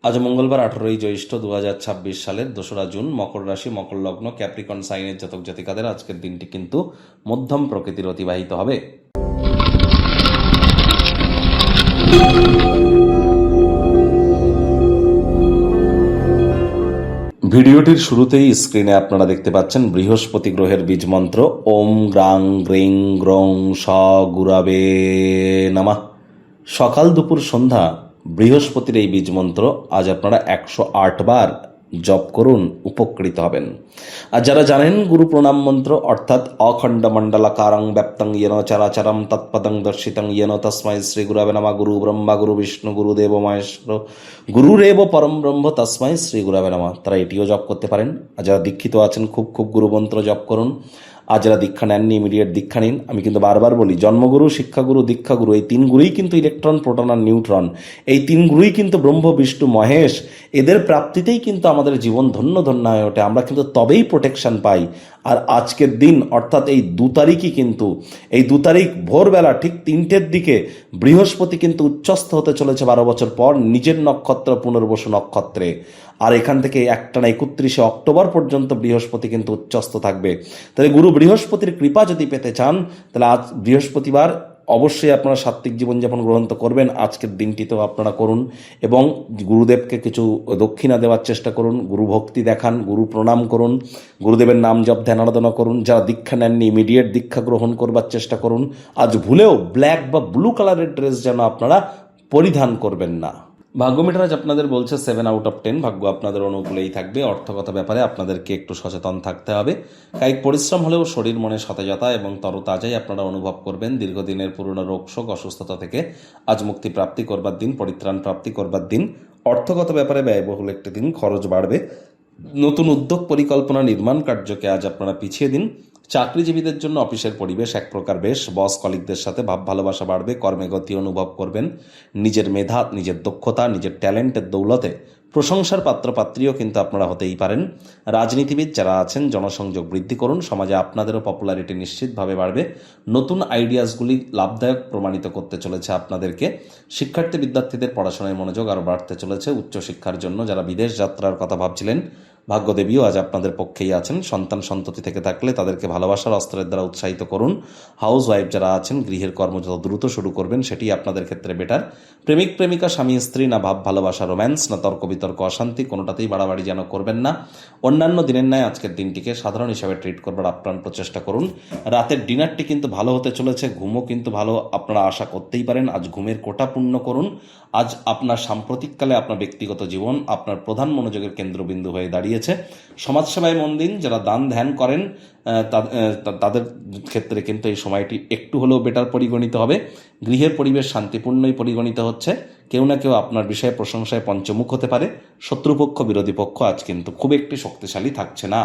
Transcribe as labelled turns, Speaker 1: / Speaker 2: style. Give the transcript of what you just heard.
Speaker 1: আজ মঙ্গলবার 18ই জ্যৈষ্ঠ 2026 সালের 2রা জুন। মকর রাশি, মকর লগ্ন, ক্যাপ্রিকন সাইনের জাতক জাতিকাদের আজকের দিনটি কিন্তু মধ্যম প্রকৃতির অতিবাহিত হবে। ভিডিওটির শুরুতেই স্ক্রিনে আপনারা দেখতে পাচ্ছেন বৃহস্পতি গ্রহের বীজ মন্ত্র ওম গ্রাং গ্রিং গ্রং স গুরাবে নমঃ। সকাল দুপুর সন্ধ্যা বৃহস্পতির এই বীজ মন্ত্র আজ আপনারা 108 বার জপ করুন, উপকৃত হবেন। আর যারা জানেন গুরু প্রণাম মন্ত্র অর্থাৎ অখণ্ড মণ্ডলাকারং ব্যাপ্তং ইয়েন চরাচরম তৎপদং দর্শিতং ইয়েন তস্মাই শ্রী গুরবে নমঃ। গুরু ব্রহ্মা গুরু বিষ্ণু গুরুদেব মহেশ্বর গুরুরেব পরম ব্রহ্ম তস্মাই শ্রী গুরবে নমঃ। তারা এটিও জপ করতে পারেন। আর যারা দীক্ষিত আছেন খুব গুরু মন্ত্র জপ করুন। আর যারা দীক্ষা নেননি ইমিডিয়েট দীক্ষা নিন। আমি কিন্তু বারবার বলি, জন্মগুরু, শিক্ষাগুরু, দীক্ষাগুরু এই 3 গুরুই কিন্তু ইলেকট্রন, প্রোটন আর নিউট্রন, এই 3 গুরুই কিন্তু ব্রহ্ম বিষ্ণু মহেশ। এদের প্রাপ্তিতেই কিন্তু আমাদের জীবন ধন্য ধন্য হয়ে ওঠে। আমরা কিন্তু তবেই প্রোটেকশন পাই। আর আজকের দিন অর্থাৎ এই 2 তারিখই কিন্তু, এই 2 তারিখ ভোরবেলা ঠিক 3টের দিকে বৃহস্পতি কিন্তু উচ্চস্থ হতে চলেছে 12 বছর পর নিজের নক্ষত্র পুনর্বসু নক্ষত্রে। আর এখান থেকে একটানা 31শে অক্টোবর পর্যন্ত বৃহস্পতি কিন্তু উচ্চস্থ থাকবে। তাহলে গুরু বৃহস্পতির কৃপা যদি পেতে চান তাহলে আজ বৃহস্পতিবার অবশ্যই আপনারা সাত্ত্বিক জীবনযাপন গ্রহণ তো করবেন, আজকের দিনটিতেও আপনারা করুন এবং গুরুদেবকে কিছু দক্ষিণা দেওয়ার চেষ্টা করুন, গুরু ভক্তি দেখান, গুরু প্রণাম করুন, গুরুদেবের নাম জপ ধ্যান আরাধনা করুন। যারা দীক্ষা নেননি ইমিডিয়েট দীক্ষা গ্রহণ করবার চেষ্টা করুন। আজ ভুলেও ব্ল্যাক বা ব্লু কালারের ড্রেস যেন আপনারা পরিধান করবেন না। ভাগ্য মিটার আপনাদের বলছে 7/10। ভাগ্য আপনাদের অনুকূলেই থাকবে। অর্থগত ব্যাপারে আপনাদেরকে একটু সচেতন থাকতে হবে। কায়িক পরিশ্রম হলেও শরীর মনে সতেজতা এবং তরতাজাই আপনারা অনুভব করবেন। দীর্ঘদিনের পুরনো রোগ শোক অসুস্থতা থেকে আজ মুক্তি প্রাপ্তি করবার দিন, পরিত্রাণ প্রাপ্তি করবার দিন। অর্থগত ব্যাপারে ব্যয়বহুল একটি দিন, খরচ বাড়বে। নতুন উদ্যোগ পরিকল্পনা নির্মাণ কার্যকে আজ আপনারা পিছিয়ে দিন। চাকরিজীবীদের জন্য অফিসের পরিবেশ এক প্রকার বেশ। বস কলিগদের সাথে ভাব ভালোবাসা বাড়বে। কর্মে গতি অনুভব করবেন। নিজের মেধা, নিজের দক্ষতা, নিজের ট্যালেন্টের দৌলতে প্রশংসার পাত্রপাত্রীও কিন্তু আপনারা হতেই পারেন। রাজনীতিবিদ যারা আছেন জনসংযোগ বৃদ্ধি করুন। সমাজে আপনাদেরও পপুলারিটি নিশ্চিতভাবে বাড়বে। নতুন আইডিয়াসগুলি লাভদায়ক প্রমাণিত করতে চলেছে আপনাদেরকে। শিক্ষার্থী বিদ্যার্থীদের পড়াশোনায় মনোযোগ আরও বাড়তে চলেছে। উচ্চশিক্ষার জন্য যারা বিদেশ যাত্রার কথা ভাবছিলেন ভাগ্যদেবীও আজ আপনাদের পক্ষেই আছেন। সন্তান সন্ততি থেকে থাকলে তাদেরকে ভালোবাসার অস্ত্রের দ্বারা উৎসাহিত করুন। হাউস ওয়াইফ যারা আছেন গৃহের কর্ম যত দ্রুত শুরু করবেন সেটি আপনাদের ক্ষেত্রে বেটার। প্রেমিক প্রেমিকা স্বামী স্ত্রী না ভাব ভালোবাসা রোম্যান্স না তর্ক বিতর্ক অশান্তি কোনোটাতেই বাড়াবাড়ি যেন করবেন না। অন্যান্য দিনের ন্যায় আজকের দিনটিকে সাধারণ হিসাবে ট্রিট করবার আপ্রাণ প্রচেষ্টা করুন। রাতের ডিনারটি কিন্তু ভালো হতে চলেছে। ঘুমও কিন্তু ভালো আপনারা আশা করতেই পারেন। আজ ঘুমের কোটা পূর্ণ করুন। আজ আপনার সাম্প্রতিককালে আপনার ব্যক্তিগত জীবন আপনার প্রধান মনোযোগের কেন্দ্রবিন্দু হয়ে দাঁড়িয়েছে। সমাজসেবায় মন দিন। যারা দান ধ্যান করেন তাদের ক্ষেত্রে কিন্তু এই সময়টি একটু হলেও বেটার পরিগণিত হবে। গৃহের পরিবেশ শান্তিপূর্ণই পরিগণিত হচ্ছে। কেউ না কেউ আপনার বিষয়ে প্রশংসায় পঞ্চমুখ হতে পারে। শত্রুপক্ষ বিরোধী পক্ষ আজ কিন্তু খুব একটি শক্তিশালী থাকছে না।